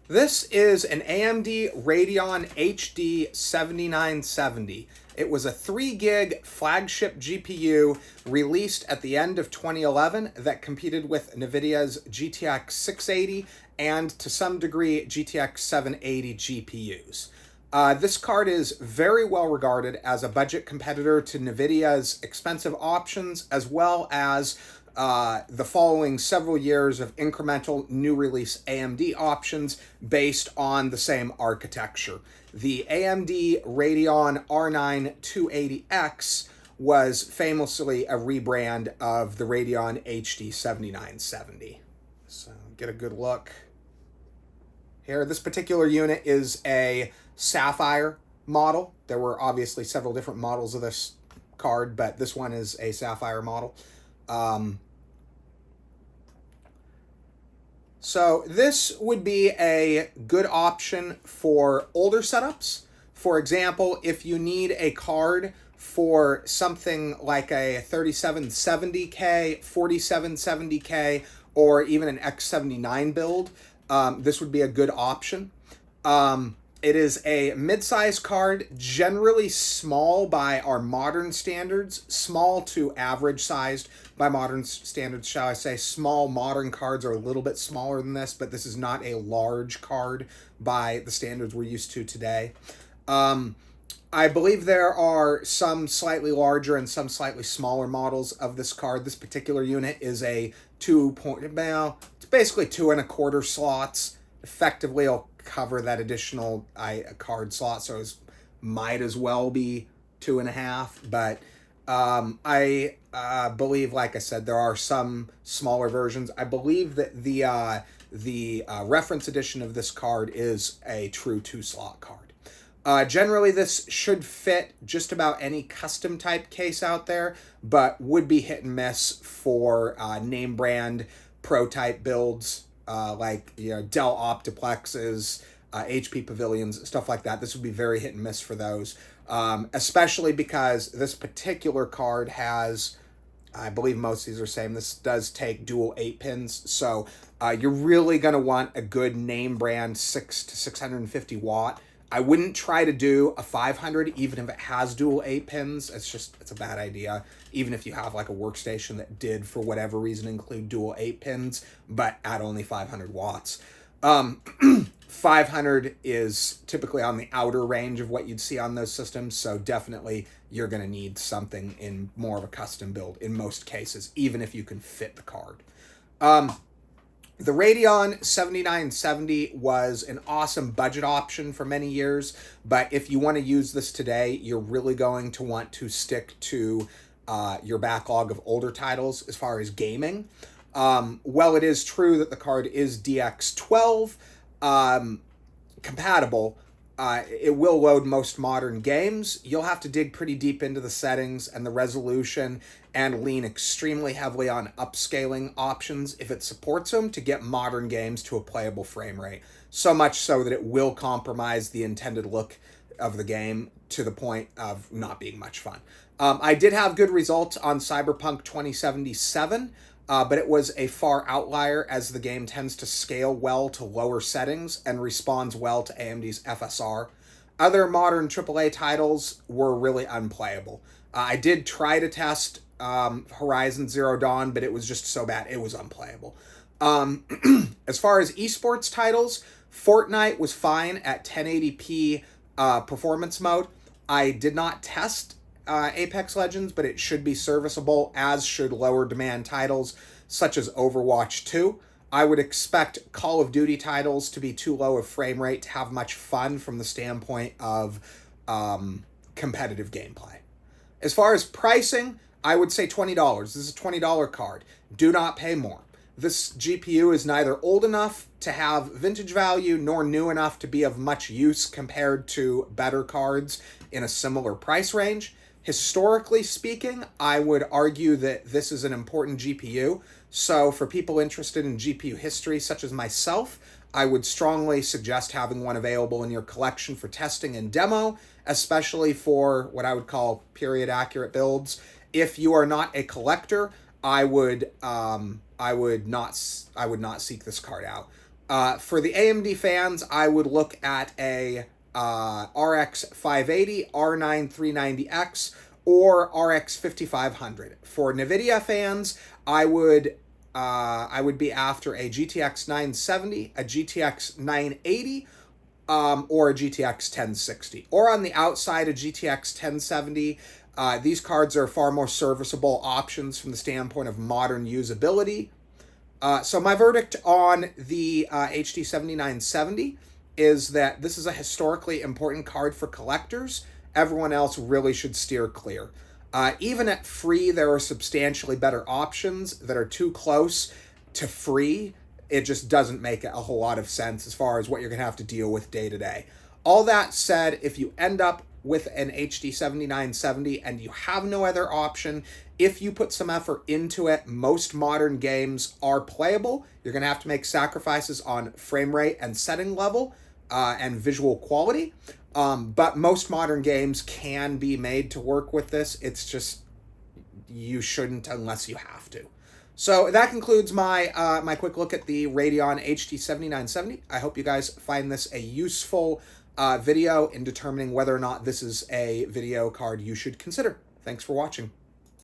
This is an AMD Radeon HD 7970. It was a 3 gig flagship GPU released at the end of 2011 that competed with NVIDIA's GTX 680 and to some degree GTX 780 GPUs. This card is very well regarded as a budget competitor to NVIDIA's expensive options, as well as the following several years of incremental new release AMD options based on the same architecture. The AMD Radeon R9 280X was famously a rebrand of the Radeon HD 7970. So get a good look here. This particular unit is a Sapphire model. There were obviously several different models of this card, but this one is a Sapphire model. So this would be a good option for older setups. For example, if you need a card for something like a 3770K, 4770K, or even an X79 build, this would be a good option. It is a mid-size card, generally small by our modern standards, small to average-sized by modern standards, shall I say. Small modern cards are a little bit smaller than this, but this is not a large card by the standards we're used to today. I believe there are some slightly larger and some slightly smaller models of this card. This particular unit is a it's basically 2 1/4 slots. Effectively, it'll cover that additional card slot, so it might as well be 2.5. But I believe, like I said, there are some smaller versions. I believe that the reference edition of this card is a true 2-slot card. Generally, this should fit just about any custom type case out there, but would be hit and miss for name brand pro type builds. Like Dell Optiplexes, HP Pavilions, stuff like that. This would be very hit and miss for those, especially because this particular card has, I believe most of these are the same, this does take dual 8 pins, so you're really going to want a good name brand 6 to 650 watt. I wouldn't try to do a 500 even if it has dual 8 pins. It's a bad idea. Even if you have like a workstation that did, for whatever reason, include dual 8 pins, but at only 500 watts. 500 is typically on the outer range of what you'd see on those systems, so definitely you're going to need something in more of a custom build in most cases, even if you can fit the card. The Radeon 7970 was an awesome budget option for many years, but if you want to use this today, you're really going to want to stick to your backlog of older titles as far as gaming. While it is true that the card is DX12 compatible, it will load most modern games. You'll have to dig pretty deep into the settings and the resolution and lean extremely heavily on upscaling options if it supports them to get modern games to a playable frame rate. So much so that it will compromise the intended look of the game to the point of not being much fun. I did have good results on Cyberpunk 2077, but it was a far outlier as the game tends to scale well to lower settings and responds well to AMD's FSR. Other modern AAA titles were really unplayable. I did try to test Horizon Zero Dawn, but it was just so bad it was unplayable. As far as esports titles, Fortnite was fine at 1080p performance mode. I did not test Apex Legends, but it should be serviceable, as should lower demand titles such as Overwatch 2. I would expect Call of Duty titles to be too low of frame rate to have much fun from the standpoint of competitive gameplay. As far as pricing, I would say $20. This is a $20 card. Do not pay more. This GPU is neither old enough to have vintage value nor new enough to be of much use compared to better cards in a similar price range. Historically speaking, I would argue that this is an important GPU. So for people interested in GPU history, such as myself, I would strongly suggest having one available in your collection for testing and demo, especially for what I would call period accurate builds. If you are not a collector, I would not seek this card out. For the AMD fans, I would look at a RX 580, R9 390X, or RX 5500. For NVIDIA fans, I would be after a GTX 970, a GTX 980, or a GTX 1060. Or on the outside, a GTX 1070. These cards are far more serviceable options from the standpoint of modern usability. So my verdict on the HD 7970 is that this is a historically important card for collectors. Everyone else really should steer clear. Even at free, there are substantially better options that are too close to free. It just doesn't make a whole lot of sense as far as what you're going to have to deal with day to day. All that said, if you end up with an HD 7970 and you have no other option, if you put some effort into it, most modern games are playable. You're going to have to make sacrifices on frame rate and setting level and visual quality. But most modern games can be made to work with this. It's just you shouldn't unless you have to. So that concludes my my quick look at the Radeon HD 7970. I hope you guys find this a useful video in determining whether or not this is a video card you should consider. Thanks for watching.